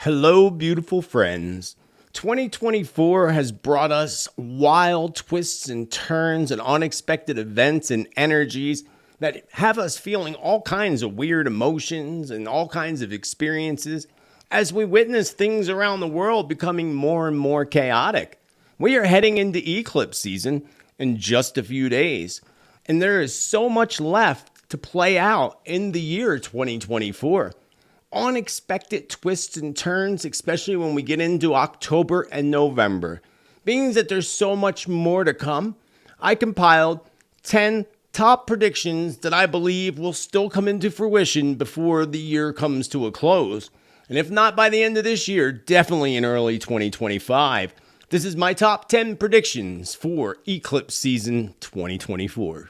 Hello, beautiful friends. 2024 has brought us wild twists and turns and unexpected events and energies that have us feeling all kinds of weird emotions and all kinds of experiences as we witness things around the world becoming more and more chaotic. We are heading into eclipse season in just a few days, and there is so much left to play out in the year 2024. Unexpected twists and turns, especially when we get into October and November. Being that there's so much more to come, I compiled 10 top predictions that I believe will still come into fruition before the year comes to a close. And if not by the end of this year, definitely in early 2025. This is my top 10 predictions for eclipse season 2024.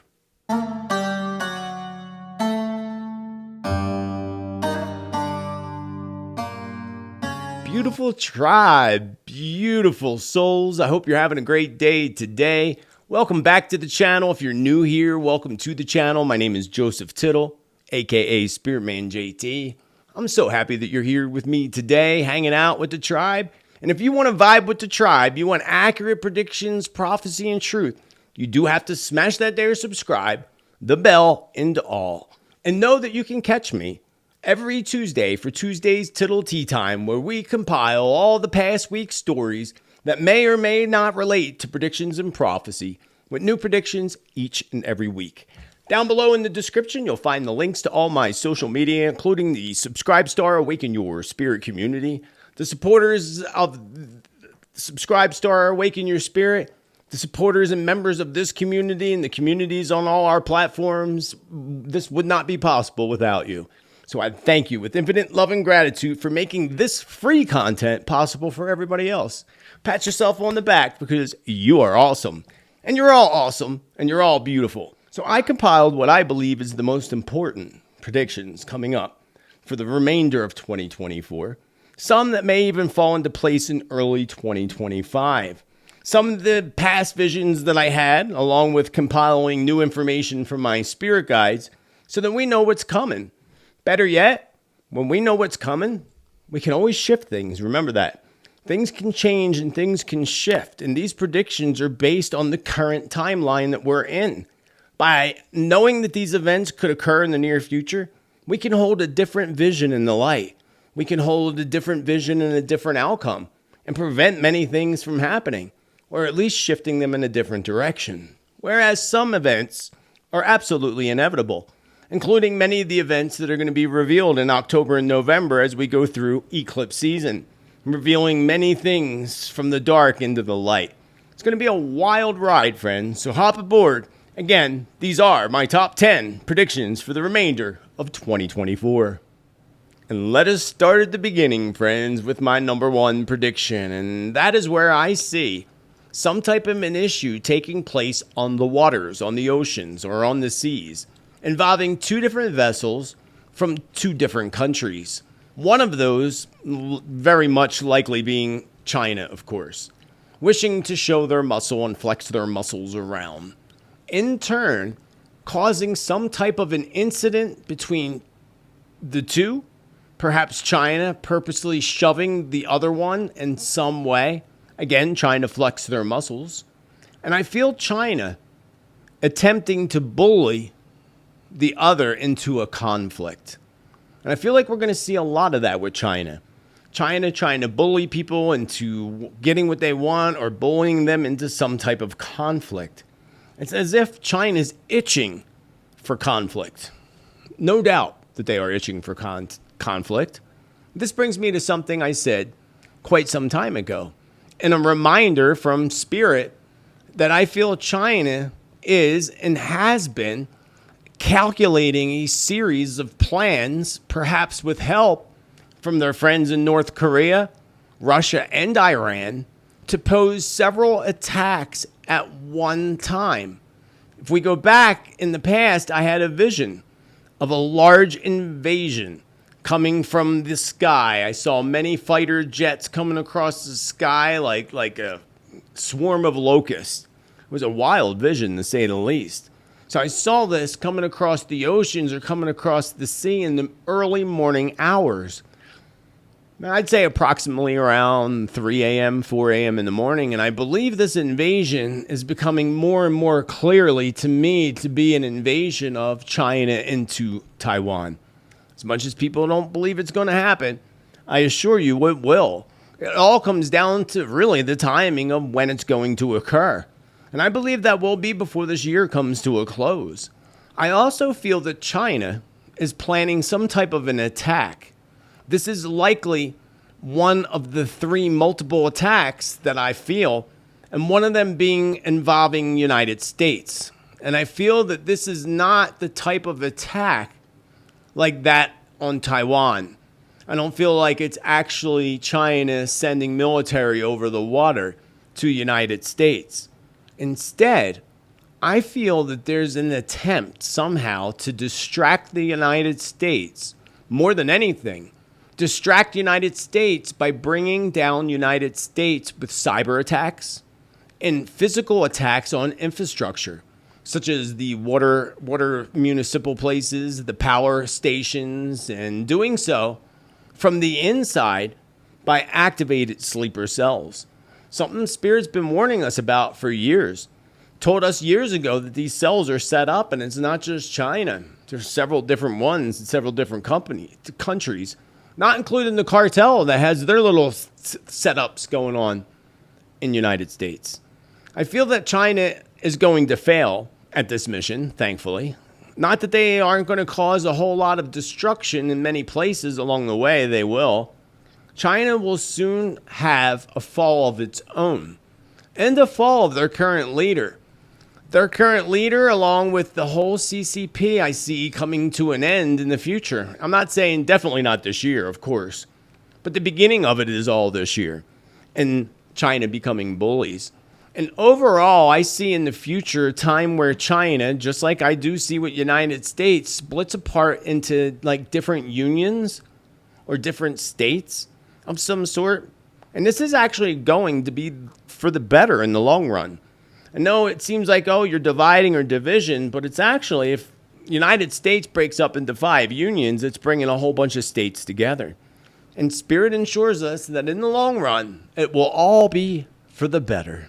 Beautiful tribe, beautiful souls. I hope you're having a great day today. Welcome back to the channel. If you're new here, welcome to the channel. My name is Joseph Tittel, aka Spiritman J.T. I'm so happy that you're here with me today, hanging out with the tribe. And if you want to vibe with the tribe, you want accurate predictions, prophecy, and truth, you do have to smash that there subscribe, the bell, and all. And know that you can catch me every Tuesday for Tuesday's Tittle Tea Time, where we compile all the past week's stories that may or may not relate to predictions and prophecy, with new predictions each and every week. Down below in the description, you'll find the links to all my social media, including the Subscribe Star Awaken Your Spirit community, the supporters of Subscribe Star Awaken Your Spirit, the supporters and members of this community and the communities on all our platforms. This would not be possible without you. So I thank you with infinite love and gratitude for making this free content possible for everybody else. Pat yourself on the back because you are awesome. And you're all awesome. And you're all beautiful. So I compiled what I believe is the most important predictions coming up for the remainder of 2024. Some that may even fall into place in early 2025. Some of the past visions that I had, along with compiling new information from my spirit guides so that we know what's coming. Better yet, when we know what's coming, we can always shift things. Remember that. Things can change and things can shift. And these predictions are based on the current timeline that we're in. By knowing that these events could occur in the near future, we can hold a different vision in the light. We can hold a different vision and a different outcome and prevent many things from happening, or at least shifting them in a different direction. Whereas some events are absolutely inevitable, including many of the events that are going to be revealed in October and November as we go through eclipse season, revealing many things from the dark into the light. It's going to be a wild ride, friends, so hop aboard. Again, these are my top 10 predictions for the remainder of 2024. And let us start at the beginning, friends, with my number one prediction, and that is where I see some type of an issue taking place on the waters, on the oceans, or on the seas, involving two different vessels from two different countries. One of those very much likely being China, of course, wishing to show their muscle and flex their muscles around, in turn causing some type of an incident between the two, perhaps China purposely shoving the other one in some way, again trying to flex their muscles. And I feel China attempting to bully the other into a conflict. And I feel like we're going to see a lot of that with China. China trying to bully people into getting what they want or bullying them into some type of conflict. It's as if China's itching for conflict. No doubt that they are itching for conflict. This brings me to something I said quite some time ago, and a reminder from Spirit that I feel China is and has been calculating a series of plans, perhaps with help from their friends in North Korea, Russia, and Iran, to pose several attacks at one time. If we go back in the past, I had a vision of a large invasion coming from the sky. I saw many fighter jets coming across the sky like a swarm of locusts. It was a wild vision, to say the least. So I saw this coming across the oceans or coming across the sea in the early morning hours. I'd say approximately around 3 a.m., 4 a.m. in the morning. And I believe this invasion is becoming more and more clearly to me to be an invasion of China into Taiwan. As much as people don't believe it's going to happen, I assure you it will. It all comes down to really the timing of when it's going to occur. And I believe that will be before this year comes to a close. I also feel that China is planning some type of an attack. This is likely one of the 3 multiple attacks that I feel, and one of them being involving the United States. And I feel that this is not the type of attack like that on Taiwan. I don't feel like it's actually China sending military over the water to the United States. Instead, I feel that there's an attempt somehow to distract the United States more than anything. Distract the United States by bringing down United States with cyber attacks and physical attacks on infrastructure, such as the water municipal places, the power stations, and doing so from the inside by activated sleeper cells. Something Spirit's been warning us about for years. Told us years ago that these cells are set up, and it's not just China. There's several different ones in several different countries, not including the cartel that has their little setups going on in the United States. I feel that China is going to fail at this mission, thankfully. Not that they aren't going to cause a whole lot of destruction in many places along the way, they will. China will soon have a fall of its own and a fall of their current leader. Their current leader, along with the whole CCP, I see coming to an end in the future. I'm not saying definitely not this year, of course, but the beginning of it is all this year, and China becoming bullies. And overall, I see in the future a time where China, just like I do see with United States, splits apart into like different unions or different states of some sort. And this is actually going to be for the better in the long run. I know it seems like, oh, you're dividing or division, but it's actually, if United States breaks up into 5 unions, it's bringing a whole bunch of states together. And Spirit ensures us that in the long run, it will all be for the better.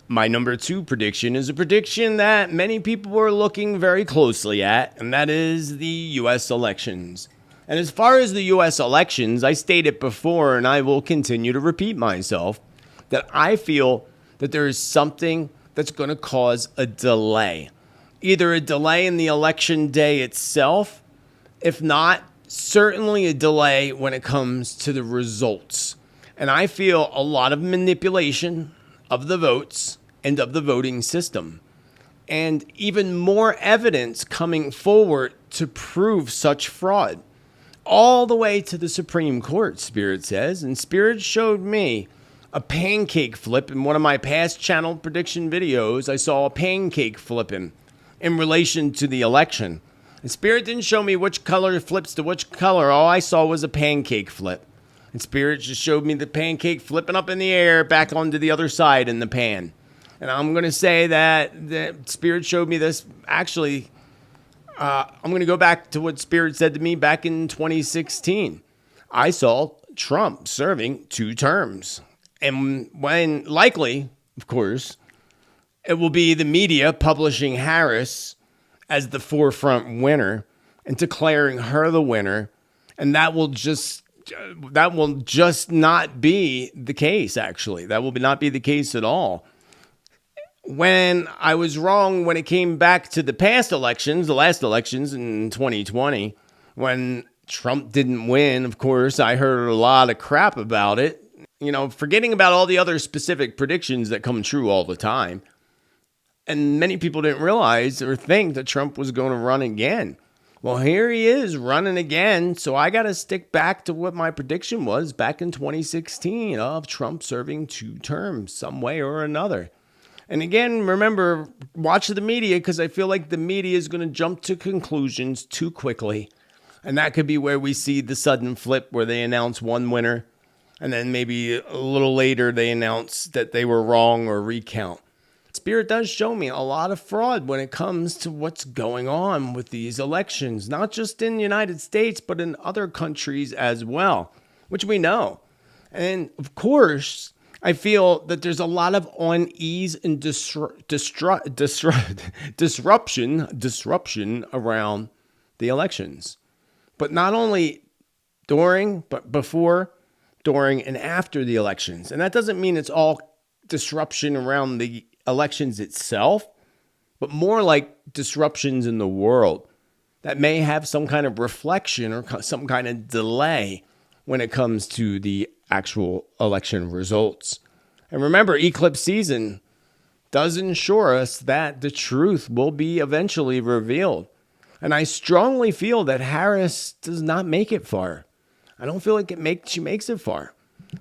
My number 2 prediction is a prediction that many people are looking very closely at, and that is the U.S. elections. And as far as the U.S. elections, I stated before, and I will continue to repeat myself, that I feel that there is something that's going to cause a delay. Either a delay in the election day itself, if not, certainly a delay when it comes to the results. And I feel a lot of manipulation of the votes and of the voting system, and even more evidence coming forward to prove such fraud. All the way to the Supreme Court, Spirit says, and Spirit showed me a pancake flip in one of my past channel prediction videos. I saw a pancake flipping in relation to the election. And Spirit didn't show me which color flips to which color. All I saw was a pancake flip. And Spirit just showed me the pancake flipping up in the air back onto the other side in the pan. And I'm going to say that Spirit showed me this. Actually, I'm going to go back to what Spirit said to me back in 2016. I saw Trump serving 2 terms. And when likely, of course, it will be the media publishing Harris as the forefront winner and declaring her the winner. And that will just not be the case, actually. That will not be the case at all. When I was wrong when it came back to the past elections, the last elections in 2020, when Trump didn't win, of course, I heard a lot of crap about it. You know, forgetting about all the other specific predictions that come true all the time. And many people didn't realize or think that Trump was going to run again. Well, here he is running again. So I got to stick back to what my prediction was back in 2016 of Trump serving 2 terms some way or another. And again, remember, watch the media, because I feel like the media is going to jump to conclusions too quickly. And that could be where we see the sudden flip where they announce one winner, and then maybe a little later they announce that they were wrong or recount. Spirit does show me a lot of fraud when it comes to what's going on with these elections, not just in the United States, but in other countries as well, which we know. And of course, I feel that there's a lot of unease and disruption around the elections. But not only during, but before, during, and after the elections. And that doesn't mean it's all disruption around the elections itself, but more like disruptions in the world that may have some kind of reflection or some kind of delay when it comes to the actual election results. And remember, eclipse season does ensure us that the truth will be eventually revealed. And I strongly feel that Harris does not make it far. I don't feel like she makes it far.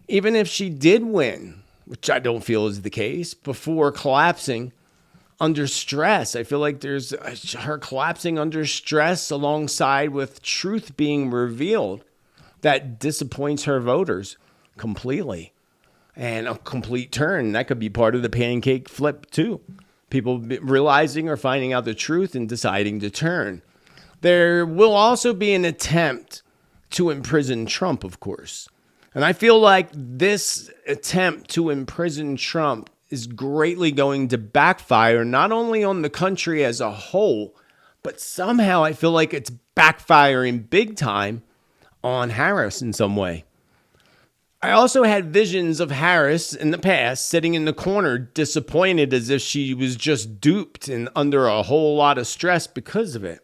Even if she did win, which I don't feel is the case, before collapsing under stress. I feel like there's her collapsing under stress alongside with truth being revealed that disappoints her voters completely. And a complete turn. That could be part of the pancake flip too. People realizing or finding out the truth and deciding to turn. There will also be an attempt to imprison Trump, of course. And I feel like this attempt to imprison Trump is greatly going to backfire, not only on the country as a whole, but somehow I feel like it's backfiring big time on Harris in some way. I also had visions of Harris in the past sitting in the corner disappointed as if she was just duped and under a whole lot of stress because of it.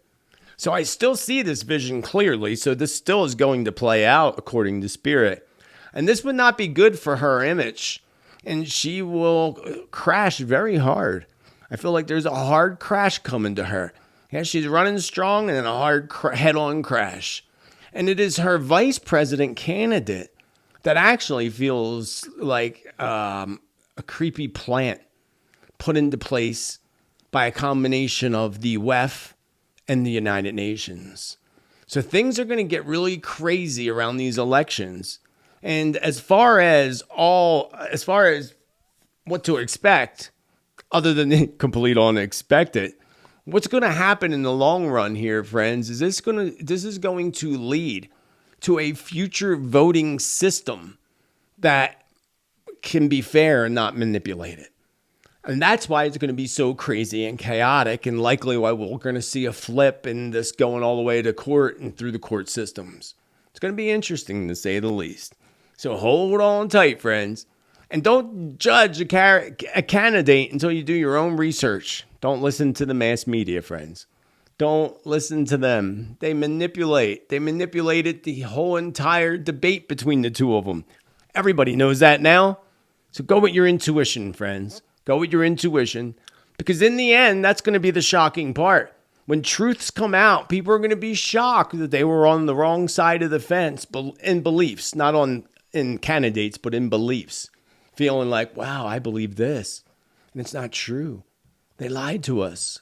So I still see this vision clearly, so this still is going to play out according to Spirit. And this would not be good for her image, and she will crash very hard. I feel like there's a hard crash coming to her. Yeah, she's running strong and then a hard head-on crash. And it is her vice president candidate that actually feels like a creepy plant put into place by a combination of the WEF and the United Nations. So things are going to get really crazy around these elections. And as far as what to expect, other than the complete unexpected, what's going to happen in the long run here, friends, is this is going to lead to a future voting system that can be fair and not manipulated. And that's why it's going to be so crazy and chaotic, and likely why we're going to see a flip in this going all the way to court and through the court systems. It's going to be interesting, to say the least. So hold on tight, friends. And don't judge a candidate until you do your own research. Don't listen to the mass media, friends. Don't listen to them. They manipulate. They manipulated the whole entire debate between the two of them. Everybody knows that now. So go with your intuition, friends. Go with your intuition. Because in the end, that's going to be the shocking part. When truths come out, people are going to be shocked that they were on the wrong side of the fence in beliefs. Not in candidates, but in beliefs. Feeling like, wow, I believe this. And it's not true. They lied to us.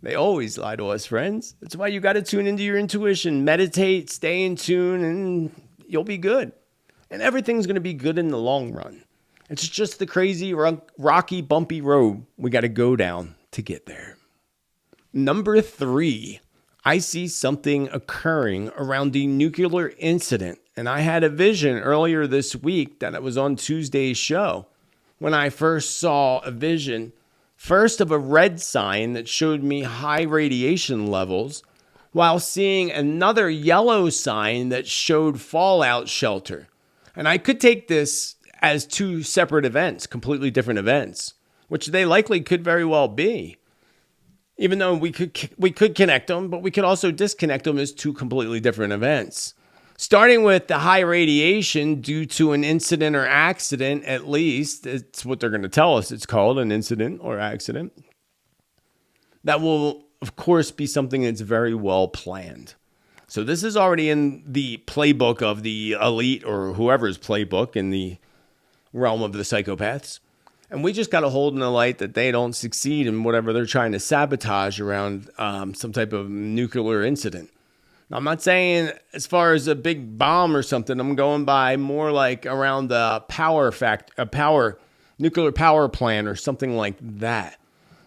They always lie to us, friends. That's why you got to tune into your intuition. Meditate, stay in tune, and you'll be good. And everything's going to be good in the long run. It's just the crazy, rocky, bumpy road we got to go down to get there. Number 3, I see something occurring around the nuclear incident. And I had a vision earlier this week that it was on Tuesday's show when I first saw a vision, first of a red sign that showed me high radiation levels, while seeing another yellow sign that showed fallout shelter. And I could take this as 2 separate events, completely different events, which they likely could very well be. Even though we could connect them, but we could also disconnect them as 2 completely different events. Starting with the high radiation due to an incident or accident, at least, it's what they're going to tell us it's called, an incident or accident. That will, of course, be something that's very well planned. So this is already in the playbook of the elite or whoever's playbook in the realm of the psychopaths. And we just got to hold in the light that they don't succeed in whatever they're trying to sabotage around some type of nuclear incident. Now, I'm not saying as far as a big bomb or something. I'm going by more like around the nuclear power plant or something like that.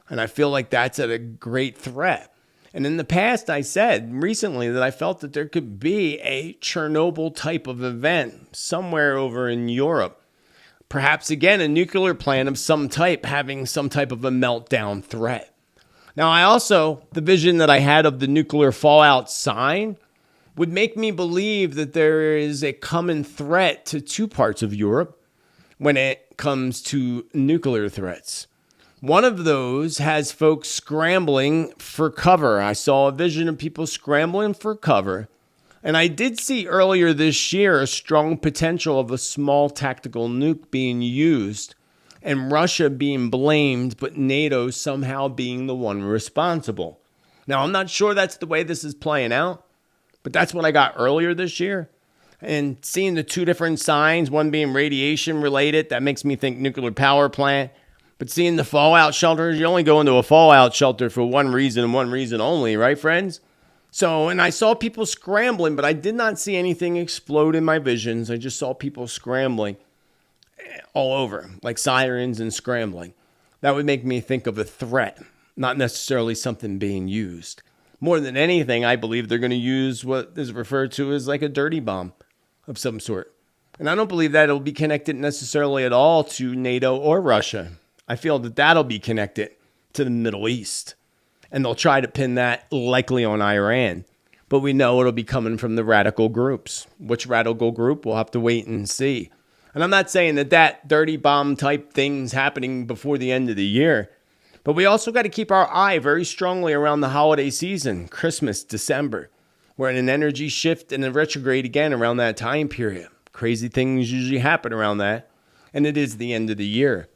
And I feel like that's a great threat. And in the past, I said recently that I felt that there could be a Chernobyl type of event somewhere over in Europe. Perhaps, again, a nuclear plant of some type having some type of a meltdown threat. Now, the vision that I had of the nuclear fallout sign would make me believe that there is a common threat to two parts of Europe when it comes to nuclear threats. One of those has folks scrambling for cover. I saw a vision of people scrambling for cover. And I did see earlier this year a strong potential of a small tactical nuke being used and Russia being blamed, but NATO somehow being the one responsible. Now, I'm not sure that's the way this is playing out, but that's what I got earlier this year. And seeing the two different signs, one being radiation related, that makes me think nuclear power plant. But seeing the fallout shelters, you only go into a fallout shelter for one reason and one reason only, right, friends? So, and I saw people scrambling, but I did not see anything explode in my visions. I just saw people scrambling all over, like sirens and scrambling. That would make me think of a threat, not necessarily something being used. More than anything, I believe they're going to use what is referred to as like a dirty bomb of some sort. And I don't believe that it'll be connected necessarily at all to NATO or Russia. I feel that that'll be connected to the Middle East. And they'll try to pin that likely on Iran. But we know it'll be coming from the radical groups. Which radical group? We'll have to wait and see. And I'm not saying that dirty bomb type thing's happening before the end of the year. But we also got to keep our eye very strongly around the holiday season, Christmas, December. We're in an energy shift and a retrograde again around that time period. Crazy things usually happen around that. And it is the end of the year.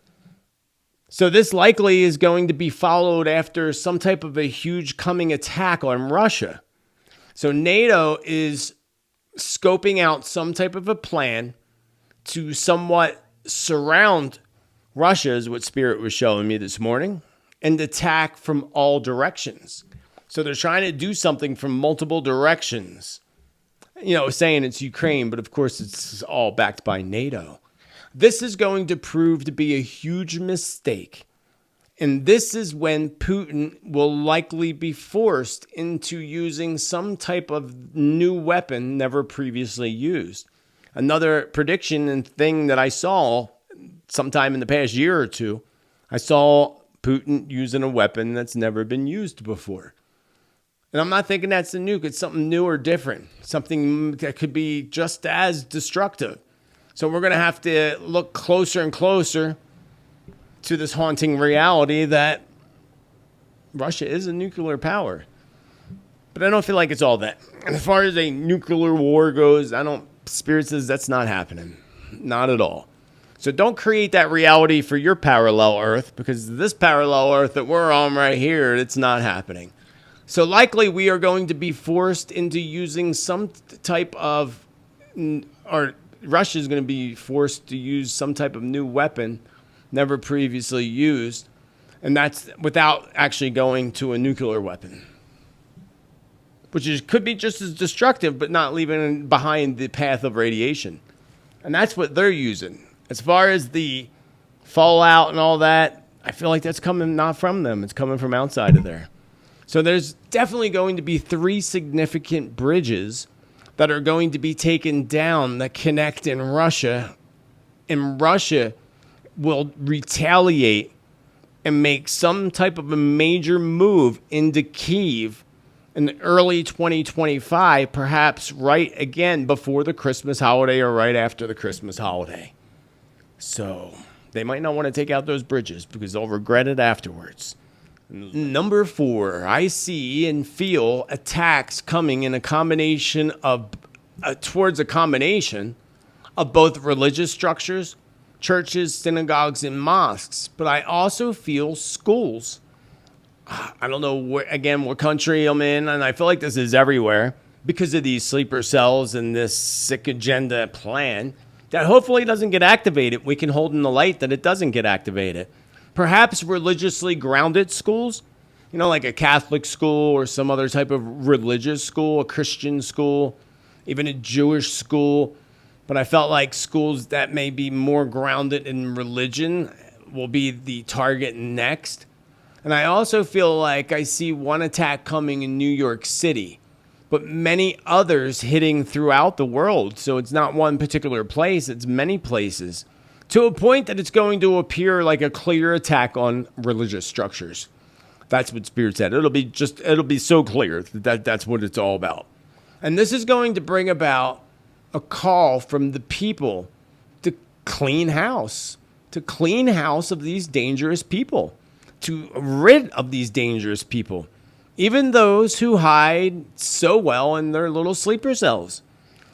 So this likely is going to be followed after some type of a huge coming attack on Russia. So NATO is scoping out some type of a plan to somewhat surround Russia, is what Spirit was showing me this morning, and attack from all directions. So they're trying to do something from multiple directions. You know, saying it's Ukraine, but of course it's all backed by NATO. This is going to prove to be a huge mistake. And this is when Putin will likely be forced into using some type of new weapon never previously used. Another prediction and thing that I saw sometime in the past year or two, I saw Putin using a weapon that's never been used before. And I'm not thinking that's a nuke. It's something new or different. Something that could be just as destructive. So we're going to have to look closer and closer to this haunting reality that Russia is a nuclear power. But I don't feel like it's all that. And as far as a nuclear war goes, Spirit says that's not happening. Not at all. So don't create that reality for your parallel Earth, because this parallel Earth that we're on right here, it's not happening. So likely we are going to be forced into using some type of, or Russia is going to be forced to use some type of new weapon never previously used, and that's without actually going to a nuclear weapon, which could be just as destructive, but not leaving behind the path of radiation. And that's what they're using. As far as the fallout and all that, I feel like that's coming not from them. It's coming from outside of there. So there's definitely going to be 3 significant bridges that are going to be taken down that connect in Russia, and Russia will retaliate and make some type of a major move into Kyiv in early 2025, perhaps right again before the Christmas holiday or right after the Christmas holiday. So they might not want to take out those bridges because they'll regret it afterwards. Number 4, I see and feel attacks coming in a combination of, towards a combination of both religious structures, churches, synagogues, and mosques. But I also feel schools. I don't know, what country I'm in, and I feel like this is everywhere because of these sleeper cells and this sick agenda plan that hopefully doesn't get activated. We can hold in the light that it doesn't get activated. Perhaps religiously grounded schools, like a Catholic school or some other type of religious school, a Christian school, even a Jewish school. But I felt like schools that may be more grounded in religion will be the target next. And I also feel like I see one attack coming in New York City, but many others hitting throughout the world. So it's not one particular place, it's many places, to a point that it's going to appear like a clear attack on religious structures. That's what Spirit said. It'll be so clear that that's what it's all about. And this is going to bring about a call from the people to clean house of these dangerous people, to rid of these dangerous people, even those who hide so well in their little sleeper cells.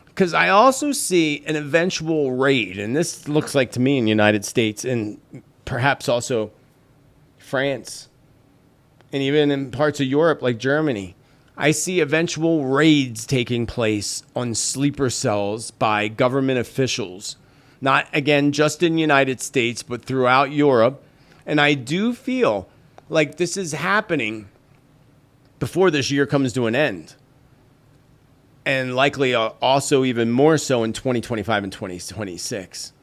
Because I also see an eventual raid, and this looks like to me in the United States and perhaps also France, and even in parts of Europe like Germany, I see eventual raids taking place on sleeper cells by government officials. Not, again, just in the United States, but throughout Europe. And I do feel like this is happening before this year comes to an end. And likely also even more so in 2025 and 2026.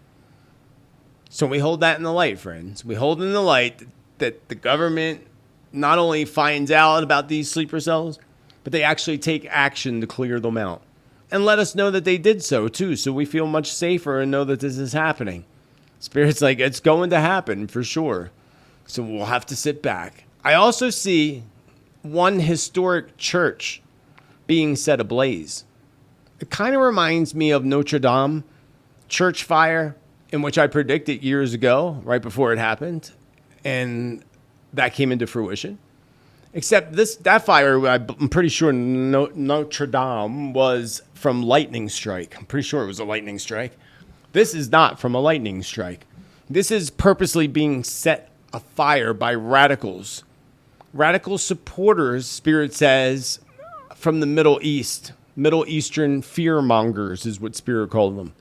So we hold that in the light, friends. We hold in the light that the government not only finds out about these sleeper cells, but they actually take action to clear them out. And let us know that they did so, too, so we feel much safer and know that this is happening. Spirit's like, it's going to happen for sure. So we'll have to sit back. I also see one historic church being set ablaze. It kind of reminds me of Notre Dame church fire, in which I predicted years ago, right before it happened. And that came into fruition. Except that fire, I'm pretty sure Notre Dame was from lightning strike. I'm pretty sure it was a lightning strike. This is not from a lightning strike. This is purposely being set afire by radicals. Radical supporters, Spirit says, from the Middle East. Middle Eastern fear-mongers is what Spirit called them.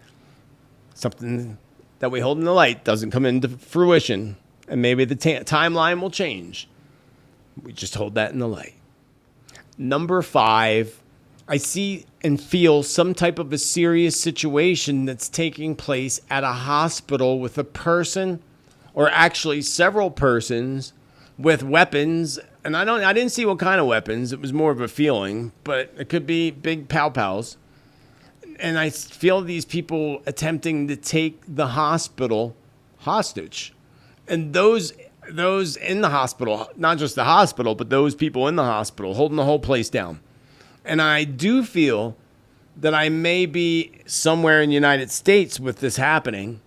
Something that we hold in the light doesn't come into fruition. And maybe the timeline will change. We just hold that in the light. Number 5, I see and feel some type of a serious situation that's taking place at a hospital with a person, or actually several persons, with weapons. And I didn't see what kind of weapons. It was more of a feeling, but it could be big pow-pows. And I feel these people attempting to take the hospital hostage. And those in the hospital, not just the hospital, but those people in the hospital holding the whole place down. And I do feel that I may be somewhere in the United States with this happening.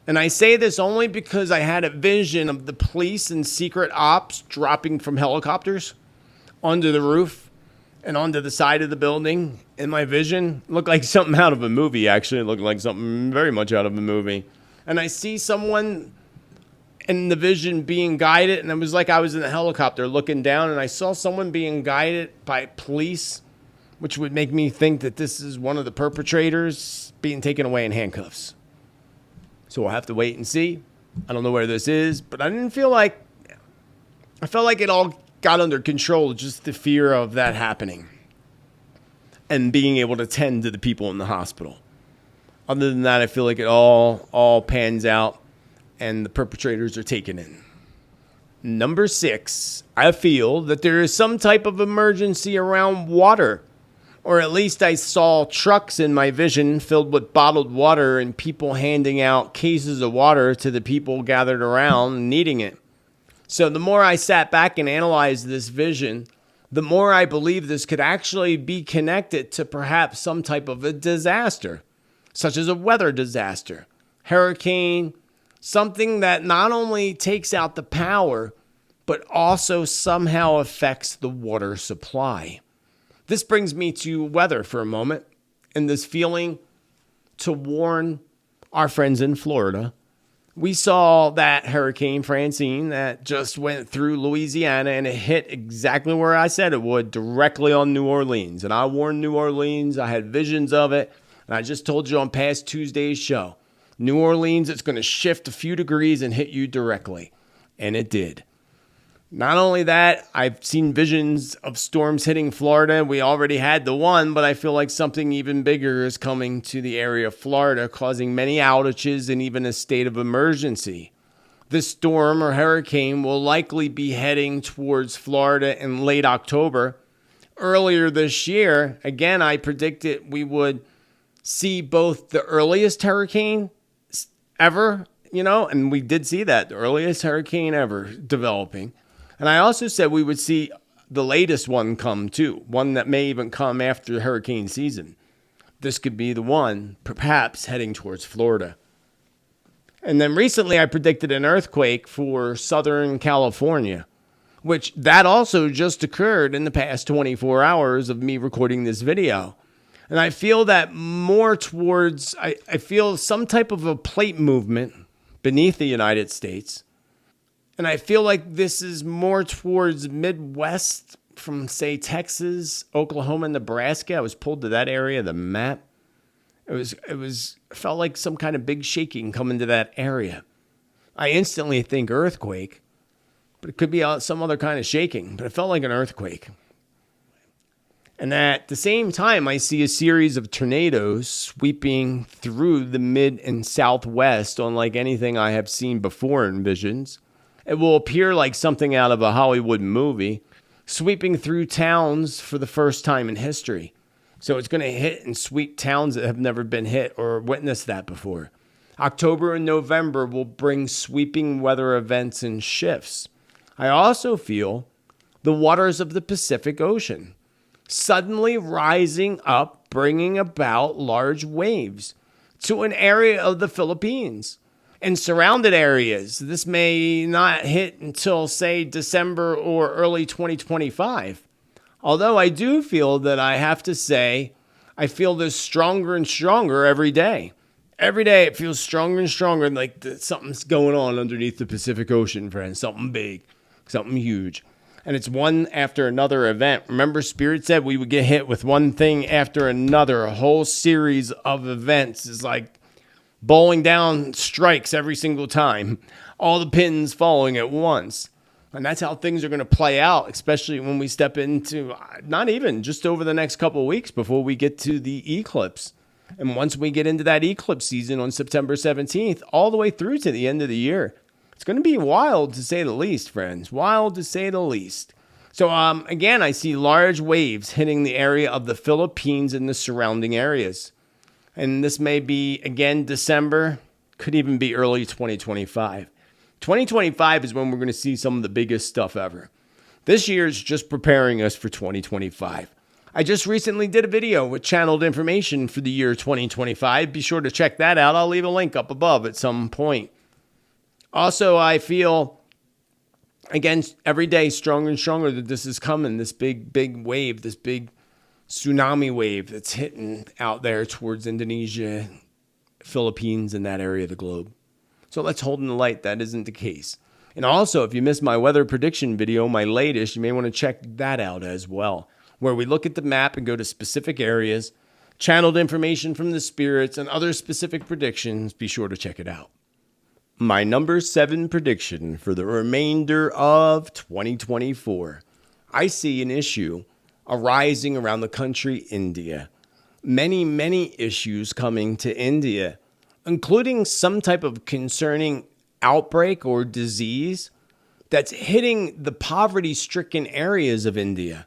And I say this only because I had a vision of the police and secret ops dropping from helicopters onto the roof and onto the side of the building. In my vision, it looked like something out of a movie, actually. It looked like something very much out of a movie. And I see someone in the vision being guided, and it was like I was in a helicopter looking down, and I saw someone being guided by police, which would make me think that this is one of the perpetrators being taken away in handcuffs. So we'll have to wait and see. I don't know where this is, but I felt like it all got under control, just the fear of that happening and being able to tend to the people in the hospital. Other than that, I feel like it all pans out and the perpetrators are taken in. Number 6, I feel that there is some type of emergency around water. Or at least I saw trucks in my vision filled with bottled water and people handing out cases of water to the people gathered around needing it. So the more I sat back and analyzed this vision, the more I believe this could actually be connected to perhaps some type of a disaster, such as a weather disaster, hurricane, something that not only takes out the power, but also somehow affects the water supply. This brings me to weather for a moment, and this feeling to warn our friends in Florida. We saw that Hurricane Francine that just went through Louisiana, and it hit exactly where I said it would, directly on New Orleans. And I warned New Orleans. I had visions of it, and I just told you on past Tuesday's show, New Orleans, it's going to shift a few degrees and hit you directly. And it did. Not only that, I've seen visions of storms hitting Florida. We already had the one, but I feel like something even bigger is coming to the area of Florida, causing many outages and even a state of emergency. This storm or hurricane will likely be heading towards Florida in late October. Earlier this year, again, I predicted we would see both the earliest hurricane ever, and we did see that, the earliest hurricane ever developing. And I also said we would see the latest one come too, one that may even come after hurricane season. This could be the one, perhaps heading towards Florida. And then recently I predicted an earthquake for Southern California, which that also just occurred in the past 24 hours of me recording this video. And I feel that more towards, I feel some type of a plate movement beneath the United States. And I feel like this is more towards Midwest from, say, Texas, Oklahoma, Nebraska. I was pulled to that area of the map. It felt like some kind of big shaking coming to that area. I instantly think earthquake, but it could be some other kind of shaking, but it felt like an earthquake. And at the same time, I see a series of tornadoes sweeping through the mid and southwest unlike anything I have seen before in visions. It will appear like something out of a Hollywood movie, sweeping through towns for the first time in history. So it's going to hit and sweep towns that have never been hit or witnessed that before. October and November will bring sweeping weather events and shifts. I also feel the waters of the Pacific Ocean suddenly rising up, bringing about large waves to an area of the Philippines and surrounded areas. This may not hit until, say, December or early 2025. Although I do feel that I have to say, I feel this stronger and stronger every day. Every day it feels stronger and stronger, like something's going on underneath the Pacific Ocean, friends. Something big, something huge. And it's one after another event. Remember, Spirit said we would get hit with one thing after another. A whole series of events is like bowling down strikes every single time. All the pins falling at once. And that's how things are going to play out, especially when we step into, not even just over the next couple of weeks before we get to the eclipse. And once we get into that eclipse season on September 17th, all the way through to the end of the year, it's going to be wild to say the least, friends. Wild to say the least. So again, I see large waves hitting the area of the Philippines and the surrounding areas. And this may be, again, December, could even be early 2025. 2025 is when we're going to see some of the biggest stuff ever. This year is just preparing us for 2025. I just recently did a video with channeled information for the year 2025. Be sure to check that out. I'll leave a link up above at some point. Also, I feel, again, every day stronger and stronger that this is coming, this big wave, this big tsunami wave that's hitting out there towards Indonesia, Philippines, and that area of the globe. So let's hold in the light that isn't the case. And also, if you missed my weather prediction video, my latest, you may want to check that out as well, where we look at the map and go to specific areas, channeled information from the spirits, and other specific predictions. Be sure to check it out. My number 7 prediction for the remainder of 2024. I see an issue arising around the country, India. Many issues coming to India, including some type of concerning outbreak or disease that's hitting the poverty-stricken areas of India.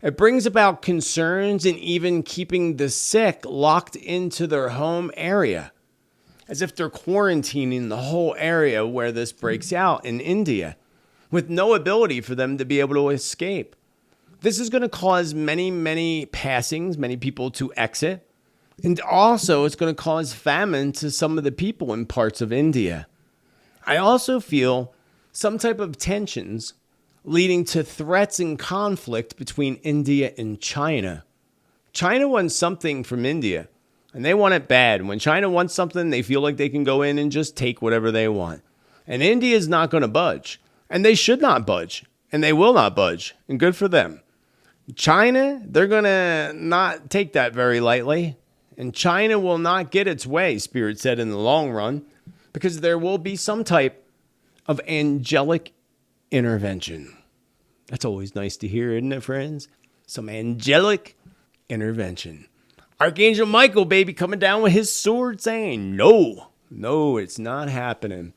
It brings about concerns and even keeping the sick locked into their home area, as if they're quarantining the whole area where this breaks out in India, with no ability for them to be able to escape. This is going to cause many passings, many people to exit. And also, it's going to cause famine to some of the people in parts of India. I also feel some type of tensions leading to threats and conflict between India and China. China wants something from India, and they want it bad. When China wants something, they feel like they can go in and just take whatever they want. And India is not going to budge, and they should not budge, and they will not budge, and good for them. China, they're going to not take that very lightly. And China will not get its way, Spirit said, in the long run, because there will be some type of angelic intervention. That's always nice to hear, isn't it, friends? Some angelic intervention. Archangel Michael, baby, coming down with his sword saying, no, it's not happening.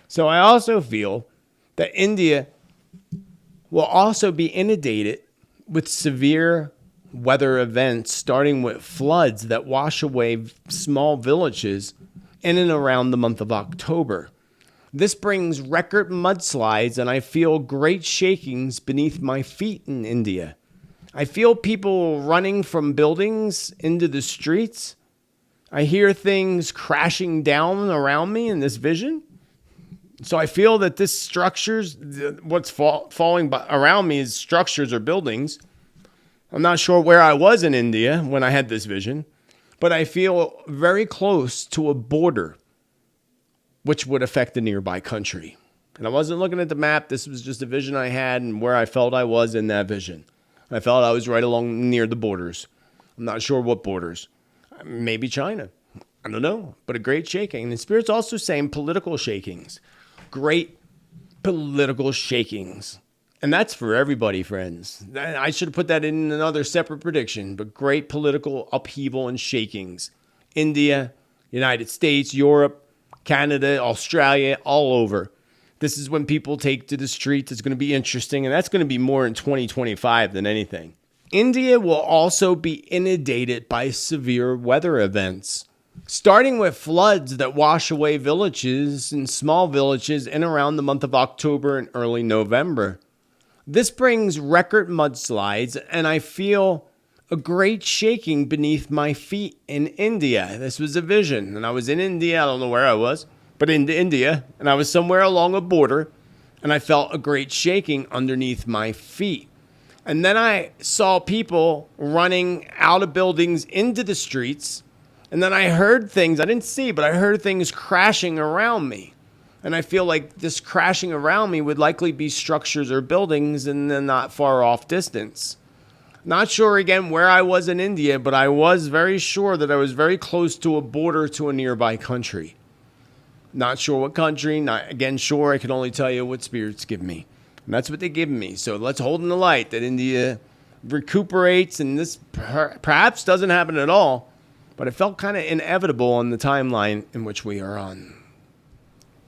So I also feel that India will also be inundated with severe weather events, starting with floods that wash away small villages in and around the month of October. This brings record mudslides, and I feel great shakings beneath my feet in India. I feel people running from buildings into the streets. I hear things crashing down around me in this vision. So I feel that this structures, what's falling around me is structures or buildings. I'm not sure where I was in India when I had this vision, but I feel very close to a border, which would affect the nearby country. And I wasn't looking at the map. This was just a vision I had and where I felt I was in that vision. I felt I was right along near the borders. I'm not sure what borders. Maybe China. I don't know. But a great shaking. And the Spirit's also saying political shakings. Great political shakings. And that's for everybody, friends. I should have put that in another separate prediction. But great political upheaval and shakings. India, United States, Europe, Canada, Australia, all over. This is when people take to the streets. It's going to be interesting. And that's going to be more in 2025 than anything. India will also be inundated by severe weather events, starting with floods that wash away villages and small villages in around the month of October and early November. This brings record mudslides, and I feel a great shaking beneath my feet in India. This was a vision, and I was in India. I don't know where I was, but in India, and I was somewhere along a border, and I felt a great shaking underneath my feet. And then I saw people running out of buildings into the streets. And then I heard things, I didn't see, but I heard things crashing around me. And I feel like this crashing around me would likely be structures or buildings in the not far off distance. Not sure again where I was in India, but I was very sure that I was very close to a border to a nearby country. Not sure what country, not again sure, I can only tell you what spirits give me. And that's what they give me. So let's hold in the light that India recuperates, and this perhaps doesn't happen at all, but it felt kind of inevitable on the timeline in which we are on.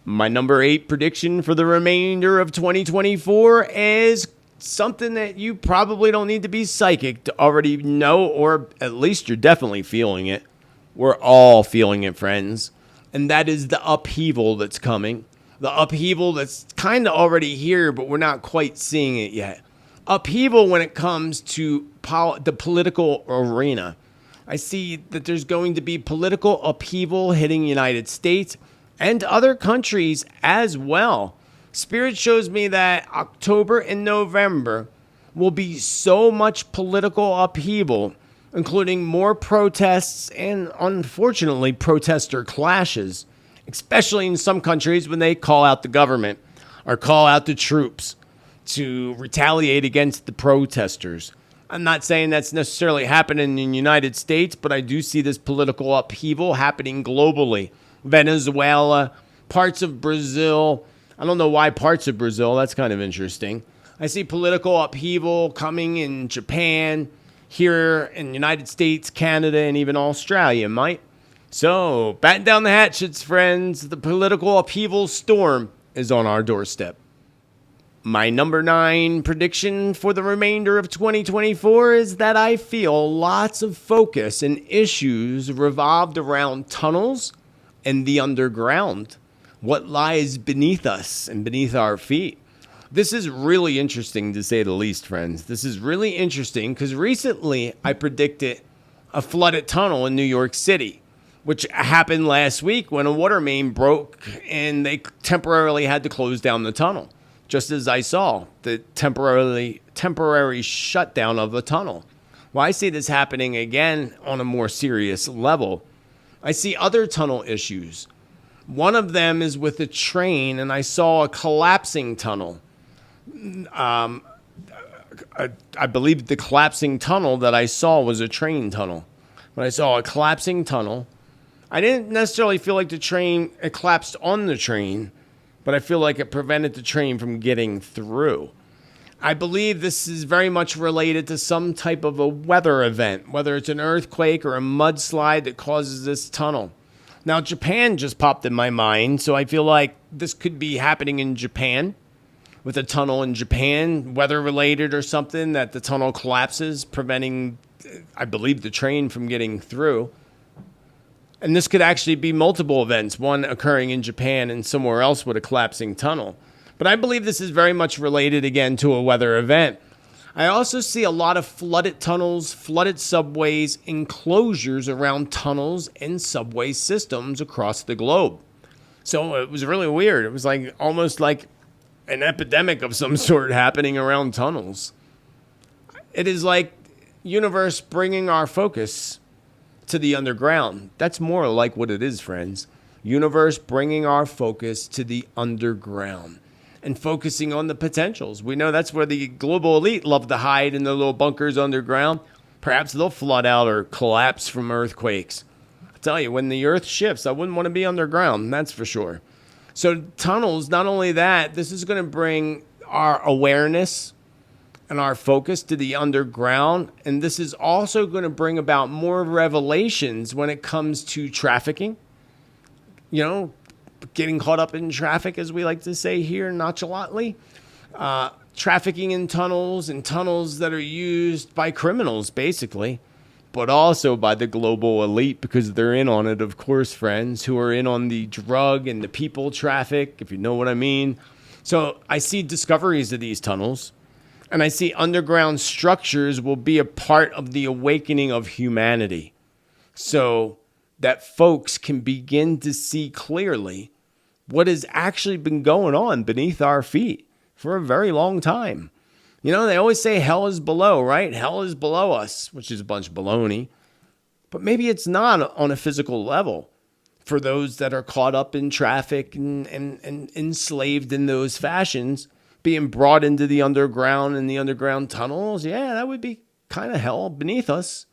My number 8 prediction for the remainder of 2024 is something that you probably don't need to be psychic to already know, or at least you're definitely feeling it. We're all feeling it, friends. And that is the upheaval that's coming. The upheaval that's kind of already here, but we're not quite seeing it yet. Upheaval when it comes to the political arena. I see that there's going to be political upheaval hitting the United States and other countries as well. Spirit shows me that October and November will be so much political upheaval, including more protests and, unfortunately, protester clashes. Especially in some countries when they call out the government or call out the troops to retaliate against the protesters. I'm not saying that's necessarily happening in the United States, but I do see this political upheaval happening globally. Venezuela, parts of Brazil. I don't know why parts of Brazil. That's kind of interesting. I see political upheaval coming in Japan, here in the United States, Canada, and even Australia, might. So, batten down the hatchets, friends. The political upheaval storm is on our doorstep. My number 9 prediction for the remainder of 2024 is that I feel lots of focus and issues revolved around tunnels and the underground. What lies beneath us and beneath our feet. This is really interesting, to say the least, friends. This is really interesting because recently I predicted a flooded tunnel in New York City, which happened last week when a water main broke and they temporarily had to close down the tunnel. Just as I saw the temporary shutdown of the tunnel. Well, I see this happening again on a more serious level. I see other tunnel issues. One of them is with a train, and I saw a collapsing tunnel. I believe the collapsing tunnel that I saw was a train tunnel. When I saw a collapsing tunnel, I didn't necessarily feel like it collapsed on the train, but I feel like it prevented the train from getting through. I believe this is very much related to some type of a weather event, whether it's an earthquake or a mudslide that causes this tunnel. Now, Japan just popped in my mind, so I feel like this could be happening in Japan with a tunnel in Japan, weather-related or something, that the tunnel collapses, preventing, I believe, the train from getting through. And this could actually be multiple events, one occurring in Japan and somewhere else with a collapsing tunnel. But I believe this is very much related, again, to a weather event. I also see a lot of flooded tunnels, flooded subways, enclosures around tunnels and subway systems across the globe. So it was really weird. It was like almost like an epidemic of some sort happening around tunnels. It is like universe bringing our focus to the underground. That's more like what it is, friends. Universe bringing our focus to the underground and focusing on the potentials. We know that's where the global elite love to hide in their little bunkers underground. Perhaps they'll flood out or collapse from earthquakes. I tell you, when the earth shifts, I wouldn't want to be underground, that's for sure. So tunnels, not only that, this is going to bring our awareness and our focus to the underground. And this is also going to bring about more revelations when it comes to trafficking. You know, getting caught up in traffic, as we like to say here nonchalantly. Trafficking in tunnels and tunnels that are used by criminals, basically, but also by the global elite, because they're in on it, of course, friends, who are in on the drug and the people traffic, if you know what I mean. So I see discoveries of these tunnels, and I see underground structures will be a part of the awakening of humanity, so that folks can begin to see clearly what has actually been going on beneath our feet for a very long time. You know, they always say hell is below, right? Hell is below us, which is a bunch of baloney. But maybe it's not on a physical level for those that are caught up in traffic and enslaved in those fashions, being brought into the underground and the underground tunnels. Yeah, that would be kind of hell beneath us.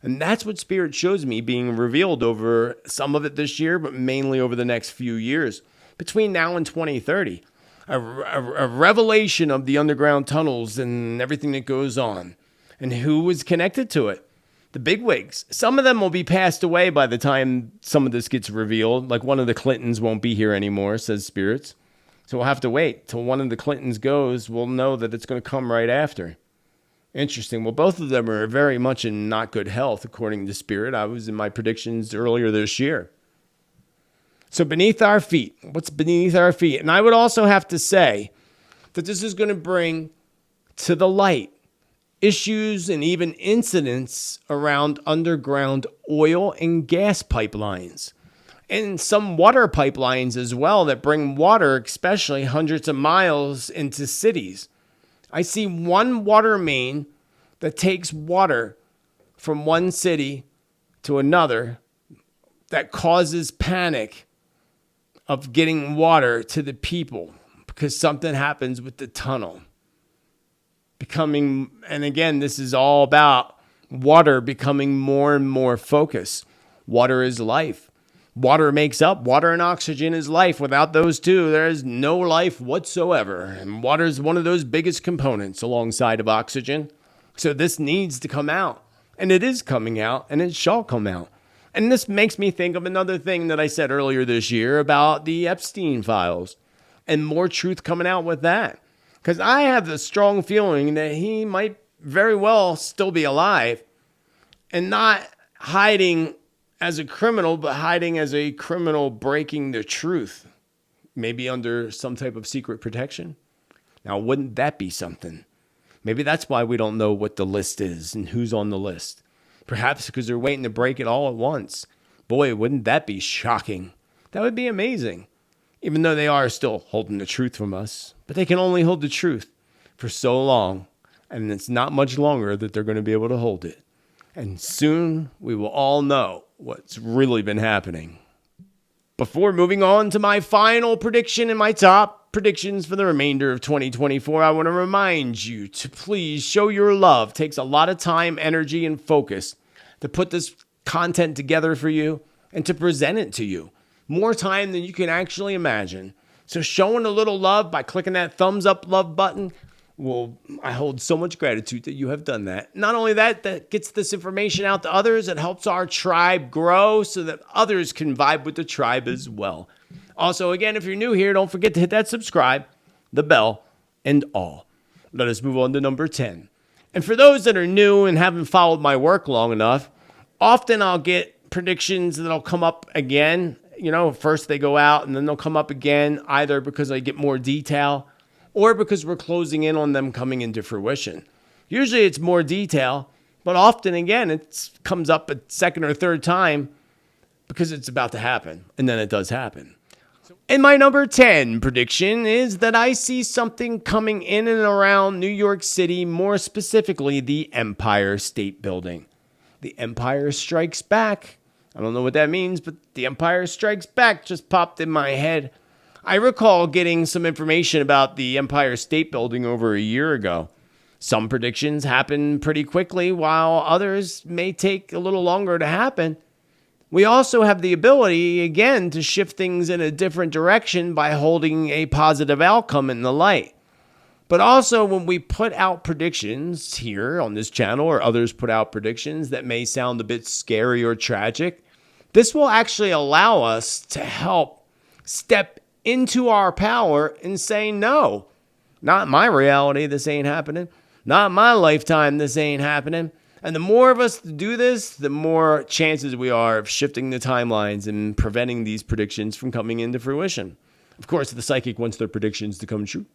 And that's what Spirit shows me being revealed over some of it this year, but mainly over the next few years. Between now and 2030, a revelation of the underground tunnels and everything that goes on and who was connected to it. The bigwigs. Some of them will be passed away by the time some of this gets revealed. Like one of the Clintons won't be here anymore, says Spirits. So we'll have to wait till one of the Clintons goes. We'll know that it's going to come right after. Interesting. Well, both of them are very much in not good health, according to Spirit. I was in my predictions earlier this year. So beneath our feet, what's beneath our feet? And I would also have to say that this is going to bring to the light issues and even incidents around underground oil and gas pipelines. And some water pipelines as well that bring water, especially hundreds of miles into cities. I see one water main that takes water from one city to another that causes panic of getting water to the people because something happens with the tunnel. And again, this is all about water becoming more and more focused. Water is life. Water makes up. Water and oxygen is life. Without those two, there is no life whatsoever. And water is one of those biggest components alongside of oxygen. So this needs to come out. And it is coming out, and it shall come out. And this makes me think of another thing that I said earlier this year about the Epstein files and more truth coming out with that. Because I have the strong feeling that he might very well still be alive and not hiding as a criminal, but hiding as a criminal breaking the truth, maybe under some type of secret protection. Now, wouldn't that be something? Maybe that's why we don't know what the list is and who's on the list. Perhaps because they're waiting to break it all at once. Boy, wouldn't that be shocking? That would be amazing. Even though they are still holding the truth from us. But they can only hold the truth for so long. And it's not much longer that they're going to be able to hold it. And soon we will all know what's really been happening. Before moving on to my final prediction and my top predictions for the remainder of 2024, I want to remind you to please show your love. It takes a lot of time, energy, and focus to put this content together for you and to present it to you. More time than you can actually imagine. So showing a little love by clicking that thumbs up love button, Well, I hold so much gratitude that you have done that. Not only that, that gets this information out to others. It helps our tribe grow so that others can vibe with the tribe as well. Also, again, if you're new here, don't forget to hit that subscribe, the bell, and all. Let us move on to number 10. And for those that are new and haven't followed my work long enough, often I'll get predictions that'll come up again. You know, first they go out and then they'll come up again, either because I get more detail or because we're closing in on them coming into fruition. Usually it's more detail, but often, again, it comes up a second or third time because it's about to happen, and then it does happen. And my number 10 prediction is that I see something coming in and around New York City, more specifically the Empire State Building. The Empire Strikes Back. I don't know what that means, but the Empire Strikes Back just popped in my head. I recall getting some information about the Empire State Building over a year ago. Some predictions happen pretty quickly, while others may take a little longer to happen. We also have the ability, again, to shift things in a different direction by holding a positive outcome in the light. But also, when we put out predictions here on this channel, or others put out predictions that may sound a bit scary or tragic, this will actually allow us to help step into our power and say, no, not my reality, this ain't happening. Not my lifetime, this ain't happening. And the more of us do this, the more chances we are of shifting the timelines and preventing these predictions from coming into fruition. Of course, the psychic wants their predictions to come true.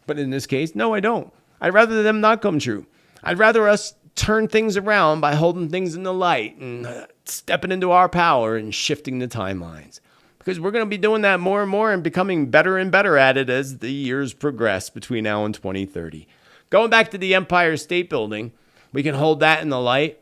But in this case, no, I don't. I'd rather them not come true. I'd rather us turn things around by holding things in the light and stepping into our power and shifting the timelines. Because we're going to be doing that more and more and becoming better and better at it as the years progress between now and 2030. Going back to the Empire State Building, we can hold that in the light.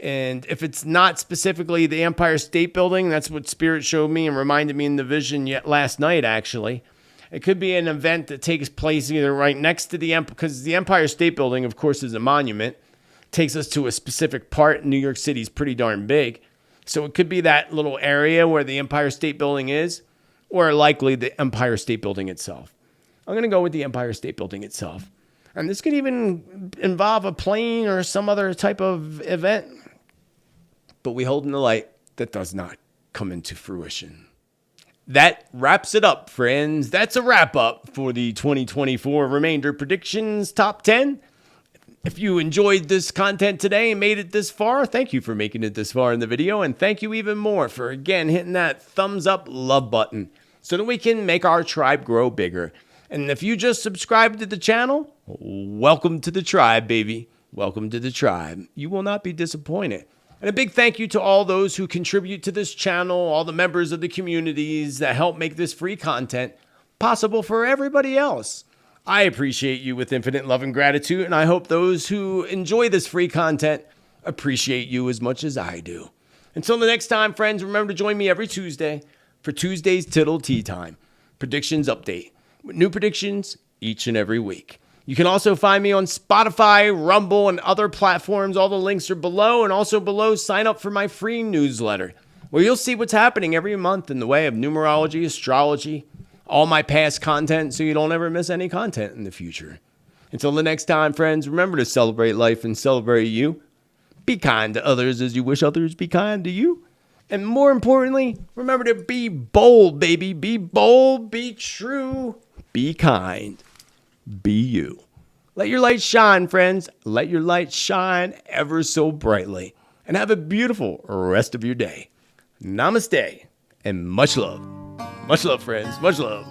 And if it's not specifically the Empire State Building, that's what Spirit showed me and reminded me in the vision yet last night, actually. It could be an event that takes place either right next to the Empire, because the Empire State Building, of course, is a monument. It takes us to a specific part. New York City is pretty darn big. So it could be that little area where the Empire State Building is, or likely the Empire State Building itself. I'm going to go with the Empire State Building itself. And this could even involve a plane or some other type of event. But we hold in the light that does not come into fruition. That wraps it up, friends. That's a wrap up for the 2024 Remainder Predictions Top 10. If you enjoyed this content today and made it this far, thank you for making it this far in the video. And thank you even more for, again, hitting that thumbs up love button so that we can make our tribe grow bigger. And if you just subscribed to the channel, welcome to the tribe, baby. Welcome to the tribe. You will not be disappointed. And a big thank you to all those who contribute to this channel, all the members of the communities that help make this free content possible for everybody else. I appreciate you with infinite love and gratitude, and I hope those who enjoy this free content appreciate you as much as I do. Until the next time, friends, remember to join me every Tuesday for Tuesday's Tittle Tea Time Predictions Update, with new predictions each and every week. You can also find me on Spotify, Rumble, and other platforms. All the links are below, and also below, sign up for my free newsletter, where you'll see what's happening every month in the way of numerology, astrology, all my past content, so you don't ever miss any content in the future. Until the next time, friends, remember to celebrate life and celebrate you. Be kind to others as you wish others be kind to you. And more importantly, remember to be bold, baby. Be bold, be true, be kind, be you. Let your light shine, friends. Let your light shine ever so brightly. And have a beautiful rest of your day. Namaste and much love. Much love, friends. Much love.